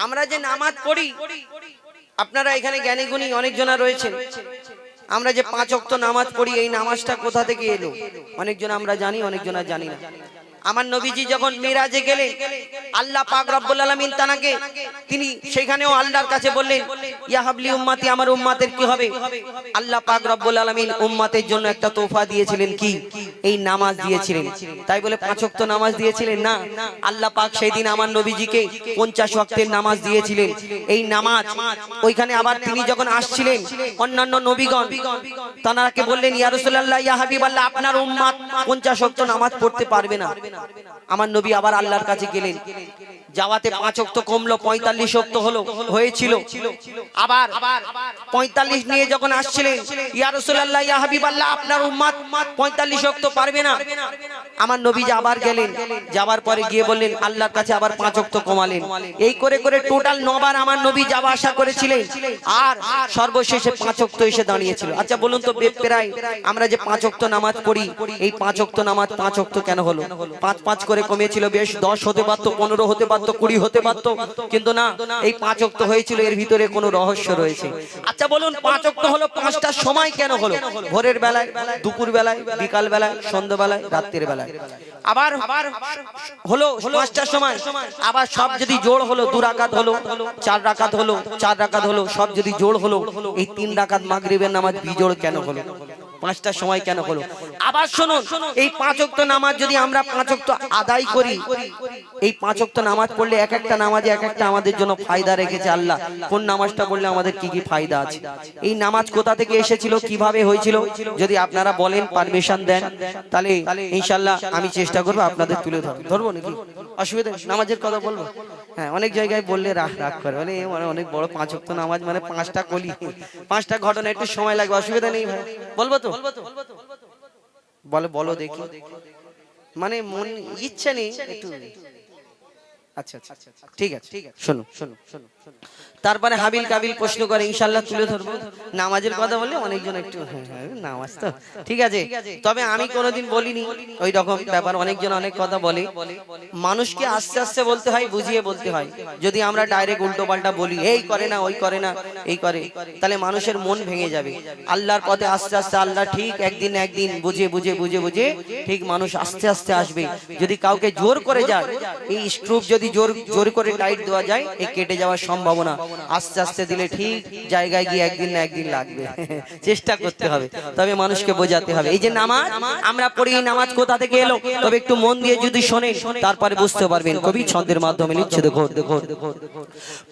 আমরা যে নামাজ পড়ি, আপনারা এখানে জ্ঞানী গুণী অনেকজনা রয়েছেন, আমরা যে 5 ওয়াক্ত নামাজ পড়ি এই নামাজটা কোথা থেকে এলো অনেকজন আমরা জানি, অনেকজনা জানি না। আমার নবীজি যখন মিরাজে গেলেন, আল্লাহ পাক রব্বুল আলামিন তানাকে তিনি সেখানেও আল্লাহর কাছে বললেন, ইয়া হাবলি উম্মতি, আমার উম্মতের কি হবে? আল্লাহ পাক রব্বুল আলামিন উম্মতের জন্য একটা তোফা দিয়েছিলেন, কি? এই নামাজ দিয়েছিলেন। তাই বলে 5 ওয়াক্ত নামাজ দিয়েছিলেন না, আল্লাহ পাক সেই দিন আমার নবীজিকে 50 ওয়াক্তের নামাজ দিয়েছিলেন। এই নামাজ ওইখানে আবার তিনি যখন আসছিলেন, অন্যান্য নবীগণ তানাকে বললেন, ইয়া রাসূলুল্লাহ, ইয়া হাবিবাল্লাহ, আপনার উম্মত 50 ওয়াক্ত নামাজ পড়তে পারবে না। আমার নবী আবার আল্লাহর কাছে গেলেন, যাওয়াতে 5 ওয়াক্ত কমলো, 45 ওয়াক্ত হলো, হয়েছিল। আবার 45 নিয়ে যখন আসছিলেন, ইয়া রাসূলুল্লাহ, ইয়া হাবিবাল্লাহ, আপনার উম্মত 45 ওয়াক্ত পারবে না। আমার নবী আবার গেলেন, যাওয়ার পরে গিয়ে বললেন, আল্লাহর কাছে আবার 5 ওয়াক্ত কমালেন। এই করে করে টোটাল 9 বার আমার নবী যাওয়া আসা করেছিলেন, আর সর্বশেষে 5 ওয়াক্ত এসে দাঁড়িয়েছিল। আচ্ছা বলুন তো, প্রায় আমরা যে 5 ওয়াক্ত নামাজ পড়ি, এই 5 ওয়াক্ত নামাজ 5 ওয়াক্ত কেন হলো? 5 করে কমিয়েছিল, বেশ 10 হতে পারতো, 15 হতে পারতো, 20 হতে পারতো, কিন্তু না, এই 5 ওয়াক্ত হয়েছিল। এর ভিতরে কোনো রহস্য রয়েছে। আচ্ছা বলুন, 5 ওয়াক্ত হলো 5টা সময় কেন হলো? ভোরের বেলায়, দুপুর বেলায়, বিকাল বেলায়, সন্ধ্যা বেলায়, রাত্রির বেলায়। আবার হলো 5টা সময়, আবার সব যদি জোড় হলো 2 রাকাত হলো, 4 রাকাত হলো, 4 রাকাত হলো, সব যদি জোড় হলো, এই 3 রাকাত মাগরিবের নামাজ বিজোড় কেন হলো? 5টা সময় কেন হলো? আবার শুনুন, এই 5 ওয়াক্ত নামাজ যদি আমরা 5 ওয়াক্ত আদায় করি, এই 5 ওয়াক্ত নামাজ পড়লে এক একটা নামাজে এক একটা আমাদের জন্য ফায়দা রেখেছে আল্লাহ। কোন নামাজটা পড়লে আমাদের কি কি ফায়দা আছে, এই নামাজ কোথা থেকে এসেছিল, কিভাবে হয়েছিল, যদি আপনারা বলেন, পারমিশন দেন, তাহলে ইনশাআল্লাহ আমি চেষ্টা করব আপনাদের তুলে ধরবো। নাকি অসুবিধা? নামাজের কথা বলবো? হ্যাঁ, অনেক জায়গায় বললে রাগ করে, মানে অনেক বড় 5 ওয়াক্ত নামাজ, মানে 5টা কলি, 5টা ঘটনা, একটু সময় লাগবে, অসুবিধা নেই ভাই, বলবো তো? বলো দেখি, মানে মন ইচ্ছে নেই একটু। আচ্ছা ঠিক আছে, শোনো। তারপরে হাবিল কাবিল প্রশ্ন করে, ইনশাআল্লাহ তুলে ধরবো। নামাজের কথা বললে অনেকজন একটু নামাজ তো ঠিক আছে, তবে আমি কোনোদিন বলিনি ওই রকম ব্যাপার। অনেকজন অনেক কথা বলে, মানুষকে আস্তে আস্তে বলতে হয়, বুঝিয়ে বলতে হয়। যদি আমরা ডাইরেক্ট উল্টো পাল্টা বলি, এই করে না, ওই করে না, এই করে, তাহলে মানুষের মন ভেঙে যাবে। আল্লাহর পথে আস্তে আস্তে আল্লাহ ঠিক একদিন বুঝে ঠিক মানুষ আস্তে আস্তে আসবে। যদি কাউকে জোর করে যায়, এই স্ক্রুপ যদি জোর করে টাইট দেওয়া যায়, এই কেটে যাওয়ার সম্ভাবনা। আস্তে আস্তে দিলে ঠিক জায়গায় গিয়ে একদিন না একদিন লাগবে। চেষ্টা করতে হবে, তবে মানুষকে বোঝাতে হবে। এই যে নামাজ আমরা পড়ি, নামাজ কোথা থেকে এলো, তবে একটু মন দিয়ে যদি শোনেন তারপরে বুঝতে পারবেন। কবি ছন্দের মাধ্যমে লিখছে, দেখো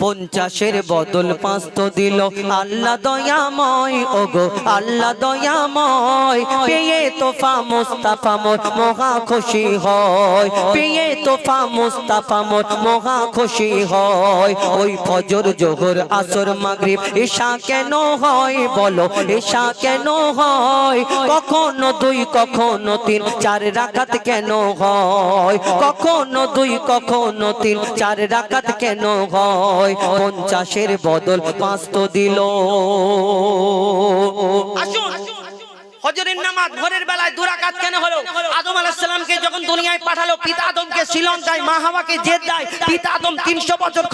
50-এর বদল 5 তো দিল আল্লাহ দয়াময়, ওগো আল্লাহ দয়াময়, পেয়ে তোফা মুস্তাফা মোর মহা খুশি হয়, পেয়ে তোফা মুস্তাফা মোর মহা খুশি হয়। ওই ফজর, জোহর, আসর, মাগরিব, ঈশা কেন হয় বলো, ঈশা কেন হয়? কখনো 2, কখনো 3, 4 রাকাত কেন হয়? কখনো 2, কখনো 3, 4 রাকাত কেন হয়? 50-এর বদল 5 তো দিল। আসুন, ফজরের নামাজ ভোরের বেলায় 2 রাকাত কেন হলো? আদম আলাইহিস সালামকে যখন দুনিয়ায় পাঠালো, পিতা আদমকে শ্রীলঙ্কায় মা হাওয়াকে জেদ্দায়, পিতা আদম 300 বছর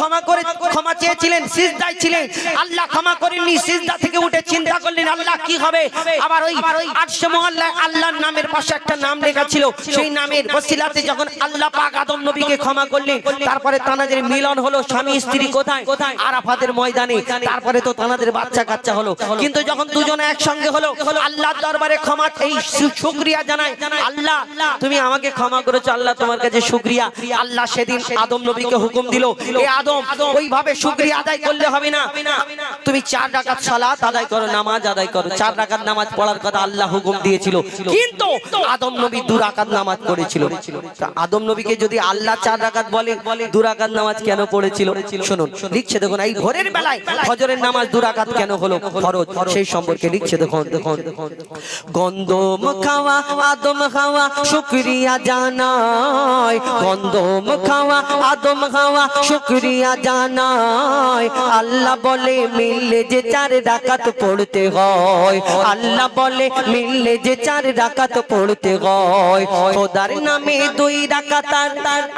ক্ষমা চেয়েছিলেন, সিজদায় ছিলেন। আল্লাহ ক্ষমা করেননি, সিজদা থেকে উঠে চিন্তা করলেন আল্লাহ কি হবে। আবার ওই আরশে মুআল্লায় আল্লাহর নামের পাশে একটা নাম লেখা ছিল, সেই নামের ওসিলাতে যখন আল্লাহ পাক আদম নবীকে ক্ষমা করলেন, তারপরে তানাদের মিলন হলো। স্বামী স্ত্রী কোথায়? আরাফাতের ময়দানে। তারপরে তো তানাদের বাচ্চা কাচ্চা হলো। কিন্তু যখন দুজনে একসঙ্গে হলো, আল্লাহর দরবারে ক্ষমা, এই শুকরিয়া জানাই, আল্লাহ তুমি আমাকে ক্ষমা করেছো, আল্লাহ তোমার কাছে শুকরিয়া। আল্লাহ সেদিন আদম নবীকে হুকুম দিল, এ আদম, ওইভাবে শুকরিয়া আদায় করলে হবে না, তুমি 4 রাকাত সালাত আদায় করো, নামাজ আদায় করো। 4 রাকাত নামাজ পড়ার কথা আল্লাহ হুকুম দিয়েছিল, কিন্তু আদম নবী 2 রাকাত নামাজ পড়েছিল। আদম নবীকে যদি আল্লাহ 4 রাকাত বলে, 2 রাকাত নামাজ কেন পড়েছিল? শুনুন, লিখছে দেখুন, এই ভোরের বেলায় ফজরের নামাজ 2 রাকাত কেন হলো ফরজ, সেই সম্পর্কে লিখছে দেখুন। গন্ধম খাওয়া আদম খাওয়া শুকরিয়া জানাই, গন্ধম খাওয়া আদম খাওয়া শুকরিয়া জানাই। আল্লাহ বলে মিললে যে 4 রাকাত পড়তে হয়, আল্লাহ বলে মিললে যে 4 রাকাত পড়তে হয়। খোদার নামে 2 রাকাত,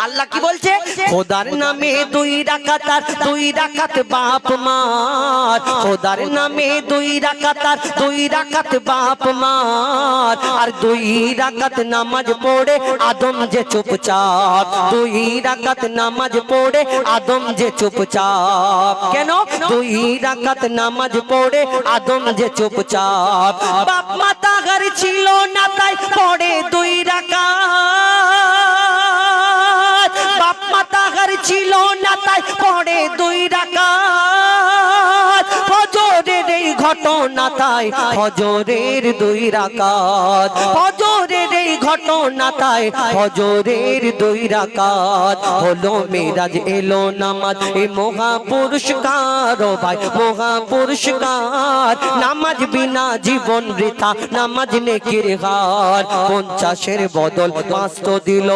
আল্লাহ কি বলছে? খোদার নামে 2 রাকাত, 2 রাকাত বাপ মার। খোদার নামে 2 রাকাত, 2 রাকাত বাপ মার। আর 2 রাকাত নামাজ পড়ে আদম যে চুপচাপ, 2 রাকাত নামাজ পড়ে আদম যে চুপচাপ। কেন? 2 রাকাত নামাজ পড়ে আদম যে চুপচাপ। বাপ মাতা ঘর ছিল না তাই পড়ে 2 রাকাত, বাপ মাতা ঘর ছিল না তাই পড়ে 2 রাকাত। ফজরের এই ঘটনা তাই ফজরের 2 রাকাত, ফজরের এই ঘটনা তাই ফজরের 2 রাকাত। হলো মেরাজ এলো নামাজ এ মহা পুরস্কার, ও ভাই মহা পুরস্কার। নামাজ বিনা জীবন বৃথা, নামাজ নেকির হার। 50-এর বদল 5 তো দিল।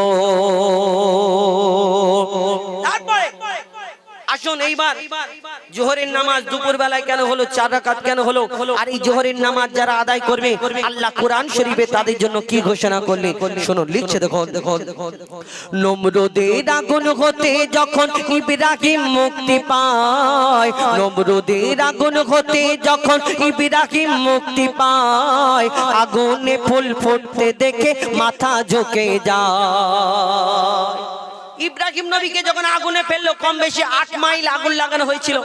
তারপরে আসুন এইবার জোহরের নামাজ দুপুর বেলায় কেন হলো, 4 রাকাত কেন হলো? আর এই জোহরের নামাজ যারা আদায় করবে আল্লাহ কোরআন শরীফে তাদের জন্য কি ঘোষণা করলেন শুনুন, লিখছে দেখো। নমরুদের আগুন হতে যখন ইব্রাহিম মুক্তি পায়, নমরুদের আগুন হতে যখন ইব্রাহিম মুক্তি পায়। আগুনে ফুল ফুটতে দেখে মাথা ঝুঁকে যায়। ইব্রাহিম নবীকে যখন আগুনে ফেললো, কম বেশি 8 মাইল আগুন লাগানো হয়েছিল।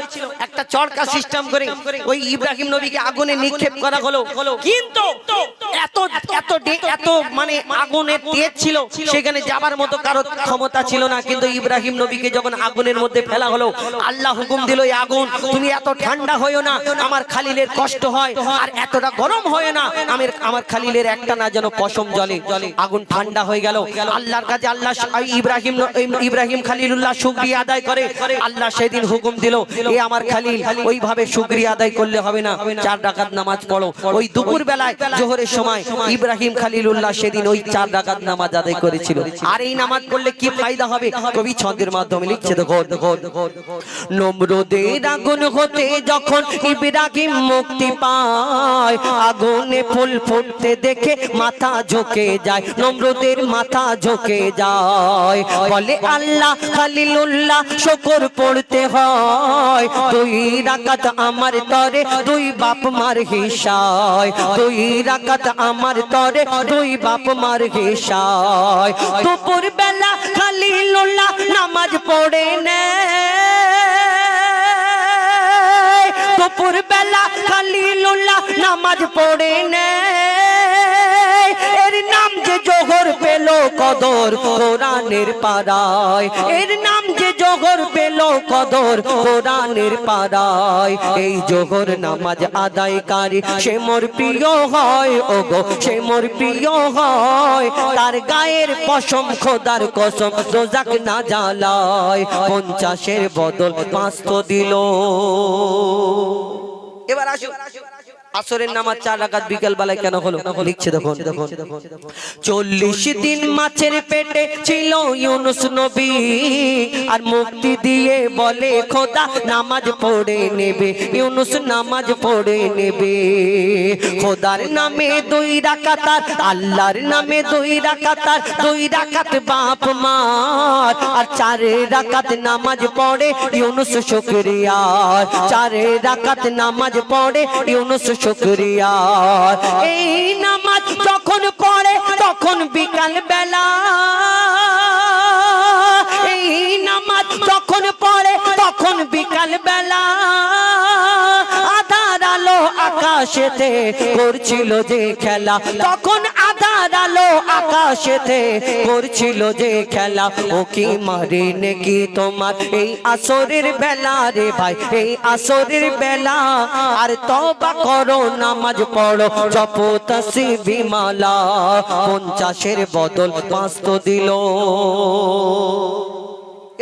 একটা চরকা সিস্টেম করে ওই ইব্রাহিম নবীকে আগুনে নিক্ষেপ করা হলো। কিন্তু এত এত এত মানে আগুনের তেজ ছিল, সেখানে যাবার মতো কারো ক্ষমতা ছিল না। কিন্তু ইব্রাহিম নবীকে যখন আগুনের মধ্যে ফেলা হলো, আল্লাহ হুকুম দিল, এই আগুন তুমি এত ঠান্ডা হয়ো না, আমার খালিলের কষ্ট হয়। আর এতটা গরম হয় না, আমার খালিলের একটা না যেন পশম জ্বলে। আগুন ঠান্ডা হয়ে গেল। আল্লাহর কাছে আল্লাহ ইব্রাহিম খালিলুল্লাহ শুকরিয়া আদায় করে। আল্লাহ সেদিন হুকুম দিল, এ আমার খালিল ওইভাবে শুকরিয়া আদায় করলে হবে না, 4 রাকাত নামাজ পড়ো। ওই দুপুর বেলায় জোহরের সময় ইব্রাহিম খালিলুল্লাহ সেদিন ওই 4 রাকাত নামাজ আদায় করেছিল। আর এই নামাজ পড়লে কি ফায়দা হবে? কবি ছন্দের মাধ্যমে লিখছে দেখো। নমরুদের আগুন হতে যখন ইব্রাহিম মুক্তি পায়, আগুনে ফুল ফুটতে দেখে মাথা ঝুঁকে যায়, নমরুদের মাথা ঝুঁকে যায়। বলে আল্লাহ খালিলুল্লাহ শুকর পড়তে হয়, 2 রাকাত আমার তরে 2 বাপ মার হিসায়, 2 রাকাত আমার তরে 2 বাপ মার হিসায়। দুপুর বেলা খালিলুল্লাহ নামাজ পড়ে নেয়, দুপুর বেলা খালিলুল্লাহ নামাজ পড়ে নেয়। এর নাম যে জোহর পেল কদর কোরআনের পাড়ায়, এর নাম যে জোহর পেল কদর কোরআনের পাড়ায়। এই জোহর নামাজ আদায়কারী সে মোর প্রিয় হয়, ওগো সে মোর প্রিয় হয়। তার গায়ের পশম খোদার কসম দোজাক না জ্বালায়। 50-এর বদল 5 তো দিল। এবার আসো আসরের নামাজ 4 রাকাত বিকেল বেলায় কেন হলো? লিখছে দেখুন। 40 দিন মাছের পেটে ছিল ইউনুস নবী, আর মুক্তি দিয়ে বলে খোদা নামাজ পড়ে নেবে, ইউনুস নামাজ পড়ে নেবে। খোদার নামে 2 রাকাত, আল্লাহর নামে 2 রাকাত, 2 রাকাত বাপ মার। আর 4 রাকাত নামাজ পড়ে ইউনুস শুকরিয়া, 4 রাকাত নামাজ পড়ে ইউনুস শুকরিয়া। এই নামাজ যখন পড়ে তখন বিকাল বেলা, এই নামাজ যখন পড়ে তখন বিকাল বেলা। আধার আলো আকাশেতে করছিল যে খেলা, তখন আধার আলো আকাশেতে করছিল যে খেলা। ও কি মারে নাকি তোমার এই আসরের বেলা রে ভাই, এই আসরের বেলা। আর তওবা করো নামাজ পড়ো জপো তাসবিহ মালা, 50-এর বদল 5 তো দিল।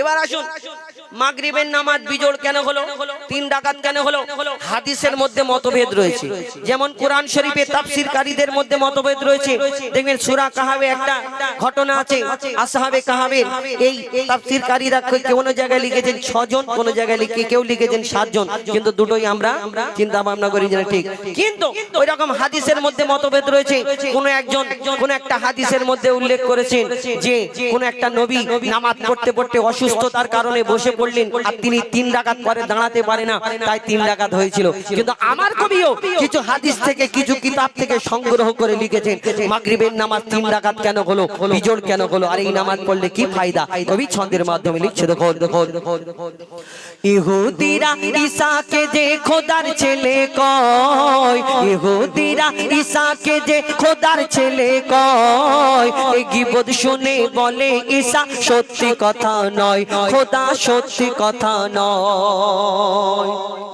এবার আসুন মাগরিবের নামাজ বিজোড় কেন হলো, 3 রাকাত কেন হলো? হাদিসের মধ্যে মতভেদ রয়েছে। যেমন কোরআন শরীফে তাফসীরকারীদের মধ্যে মতভেদ রয়েছে। দেখবেন সূরা কাহাফে একটা ঘটনা আছে, আসহাবে কাহাফের এই তাফসীরকারীরা কোন জায়গায় লিখেছেন 6 জন, কোন জায়গায় কেউ লিখেছেন 7 জন, কিন্তু দুটোই আমরা চিন্তা ভাবনা করি যে ঠিক। কিন্তু ওই রকম হাদিসের মধ্যে মতভেদ রয়েছে। কোন একজন কোন একটা হাদিসের মধ্যে উল্লেখ করেছেন যে কোন একটা নবী নামাজ পড়তে পড়তে অসুস্থতার কারণে বসে পড়লেন, আর তিনি 3 রাকাত পরে দাঁড়াতে পারে না, তাই 3 রাকাত হয়েছিল। কিন্তু আমার কবিও কিছু হাদিস থেকে কিছু কিতাব থেকে সংগ্রহ করে লিখেছেন মাগরিবের নামাজ 3 রাকাত কেন হলো, বিজোড় কেন হলো, আর এই নামাজ পড়লে কি ফায়দা, কবি ছন্দের মাধ্যমে লিখছে। দেখো ইহুদিরা ঈসাকে যে খোদার ছেলে কয়, ইহুদিরা ঈসাকে যে খোদার ছেলে কয়, এই গীবত শুনে বলে ঈসা সত্যি কথা নয়, খোদা সত্যি কথা নয়।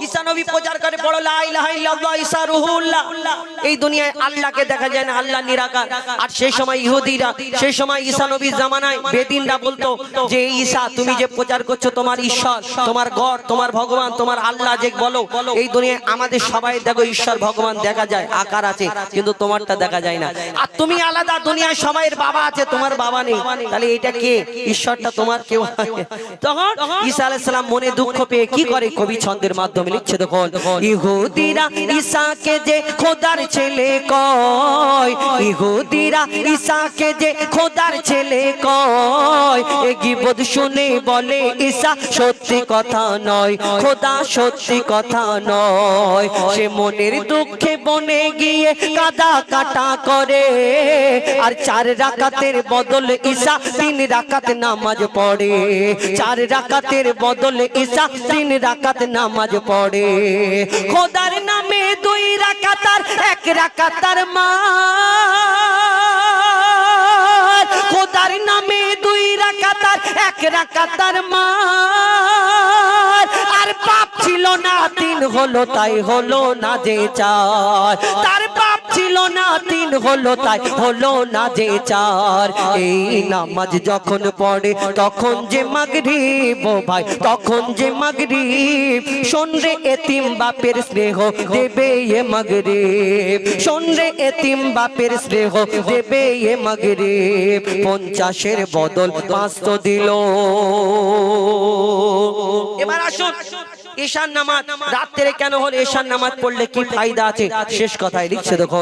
ঈসা নবী প্রচার করে বড় লা ইলাহা ইল্লাল্লাহ, ঈসা রুহুল্লাহ। এই দুনিয়ায় আল্লাহকে দেখা যায় না, আল্লাহ নিরাকার। আর সেই সময় ইহুদিরা, সেই সময় ঈসা নবীর জামানায় বেদিনরা বলতো যে ঈসা তুমি যে প্রচার করছো তোমার ঈশ্বর, তোমার গড, তোমার ভগবান, তোমার আল্লাহ যে বলো, এই দুনিয়ায় আমাদের সবাই দেখো ঈশ্বর ভগবান দেখা যায়, আকার আছে, কিন্তু তোমারটা দেখা যায় না। আর তুমি আলাদা, দুনিয়ায় সবাইয়ের বাবা আছে, তোমার বাবা নেই, তাহলে এটা কে? ঈশ্বরটা তোমার কেউ। তখন ঈসা আলাইহিস সালাম মনে দুঃখ পেয়ে কি করে, কবি ছন্দের মাধ্যমে লিখছে। দেখুন ইহুদিরা ঈসাকে যে খোদার ছেলে কয়, ইহুদিরা ঈসাকে যে খোদার ছেলে কয়, এই গীবত শুনে বলে ঈসা সত্যি কথা নয়, খোদা সত্যি কথা নয়। সে মনের দুঃখে বনে গিয়ে কাদা কাটা করে, আর 4 রাকাতের বদলে ঈসা 3 রাকাত নামাজ পড়ে, 4 রাকাতের বদলে ঈসা 3 রাকাত নামাজ পড়ে। খোদার নামে 2 রাকাত আর 1 রাকাতার মার, খোদার নামে 2 রাকাত আর 1 রাকাতার মার। আর বাপ ছিল না 3 হলো, তাই হলো না যে 4, তার বাপ ছিল না 3 হলো, তাই হলো না যে 4। এই নামাজ যখন পড়ে তখন যে মাগরিব, ও ভাই তখন যে মাগরিব, শোন রে এতিম বাপের স্নেহ দেবে এ মাগরিব, শোন রে এতিম বাপের স্নেহ দেবে এ মাগরিব। 50-এর বদল 5 তো দিল। এবার আসুন ঈশার নামাজ রাত্রে কেন হলো, ঈশার নামাজ পড়লে কি ফায়দা আছে, শেষ কথায় লিখছে। দেখো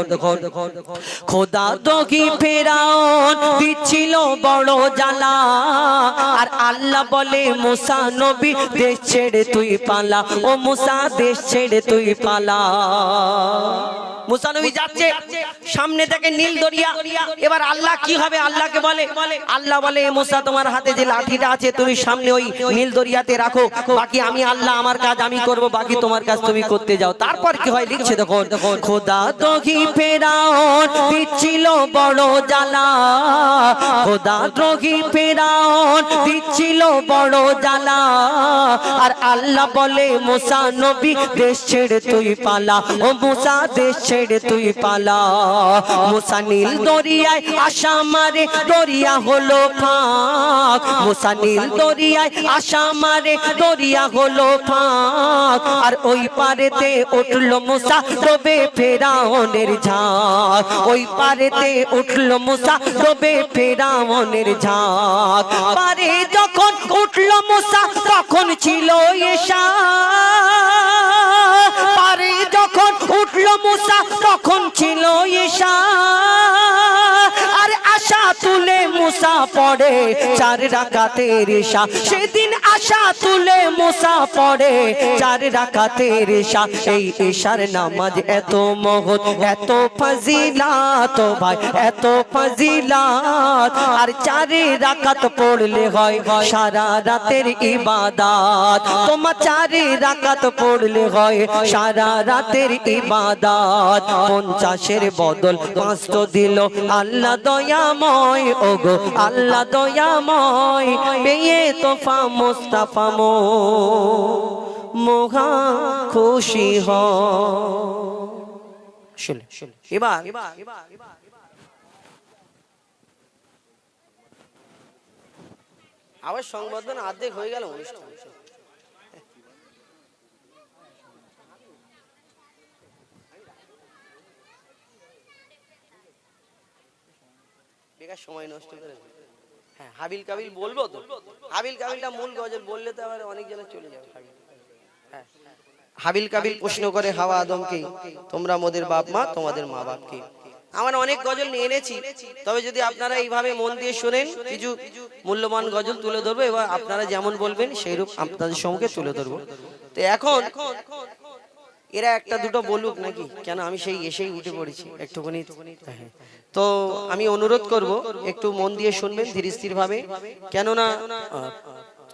খোদা দোগি ফেরাউন দিচ্ছিল বড় জ্বালা, আর আল্লাহ বলে মুসা নবী দেশ ছেড়ে তুই পালা, ও মুসা দেশ ছেড়ে তুই পালা। মুসা নবী যাচ্ছে, সামনে থেকে নীল দরিয়া। এবার আল্লাহ কি হবে, আল্লাহকে বলে, আল্লাহ বলে মুসা তোমার হাতে যে লাঠিটা আছে তুমি সামনে ওই নীল দরিয়াতে রাখো, বাকি আমি আল্লাহ আমার কাজ আমি করব, বাকি তোমার কাজ তুমি করতে যাও। তারপর কি হয় লিখছে। দেখো খোদা দ্রোহী ফেরাউন দিচ্ছিল বড় জ্বালা, খোদা দ্রোহী ফেরাউন দিচ্ছিল বড় জ্বালা, আর আল্লাহ বলে মুসা নবী দেশ ছেড়ে তুই পালা, ও মুসা দেশ ছেড়ে তুই পালা। মুসা নীল দরিয়ায় আশা মারে দরিয়া হলো ফাঁক, মুসা নীল দরিয়ায় আশা মারে দরিয়া হলো ফাঁক, আর ওই পারেতে উঠলো মুসা ডোবে ফেরাউনের ঝাঁক, ওই পারেতে উঠলো মুসা ডোবে ফেরাউনের ঝাঁক। পারে যখন উঠলো মুসা তখন ছিল ঈশা, পারে যখন উঠলো মুসা তখন ছিল ঈশা, আর আশা তুলে মুসা পড়ে 4 রাকাতের ঈশা। সেদিন আশা তুলে মুসা পড়ে 4 রাকাতের ঈশা। এই ঈশার নামাজ এত মহৎ, এত ফজিলাত, ভাই এত ফজিলাত, আর 4 রাকাত পড়লে হয় সারা রাতের ইবাদত। তোমার 4 রাকাত পড়লে হয় সারা রাতের ইবাদত। 50-এর বদল 5 তো দিল আল্লাহ দয়াময়, ওগো আল্লাহ দয়াময়, পেয়ে তোফা মুস্তাফা মোহা খুশি হ। এবার আবার সংবর্ধনা অর্ধেক হয়ে গেল অনুষ্ঠান। বেকার সময় নষ্ট করে না। হ্যাঁ হাবিল কাবিল বলবো তো, হাবিল কাবিলটা মূল গজল বললে তো আবার অনেক জনে চলে যাবে। হ্যাঁ হাবিল কাবিল প্রশ্ন করে হাওয়া আদমকে, তোমরা মোদের বাপ মা তোমাদের মা বাপকে। আমার অনেক গজল নিয়ে এনেছি, তবে যদি আপনারা এইভাবে মন দিয়ে শোনেন কিছু মূল্যবান গজল তুলে ধরবো, এবার আপনারা যেমন বলবেন সেইরূপ আপনাদের সম্মুখে তুলে ধরবো। তো এখন এরা একটা দুটো বলুক নাকি, কেন আমি সেই এসেই উঠে পড়েছি একটুখানি। তো আমি অনুরোধ করব একটু মন দিয়ে শুনবেন ধীর স্থির ভাবে, কেননা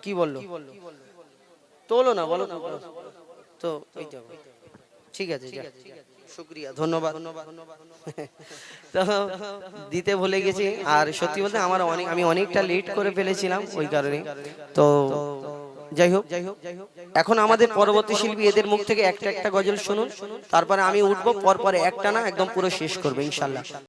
কি বললো তোলো না বলো তো ওই তো ঠিক আছে, শুক্রিয়া, ধন্যবাদ। তো দিতে ভুলে গেছি, আর সত্যি বলতে আমার আমি অনেকটা লেট করে ফেলেছিলাম ওই কারণে। তো যাই হোক, এখন আমাদের পরবর্তী শিল্পী এদের মুখ থেকে একটা একটা গজল শুনুন, তারপরে আমি উঠবো, পর পরে একটা না একদম পুরো শেষ করবো ইনশাল্লাহ।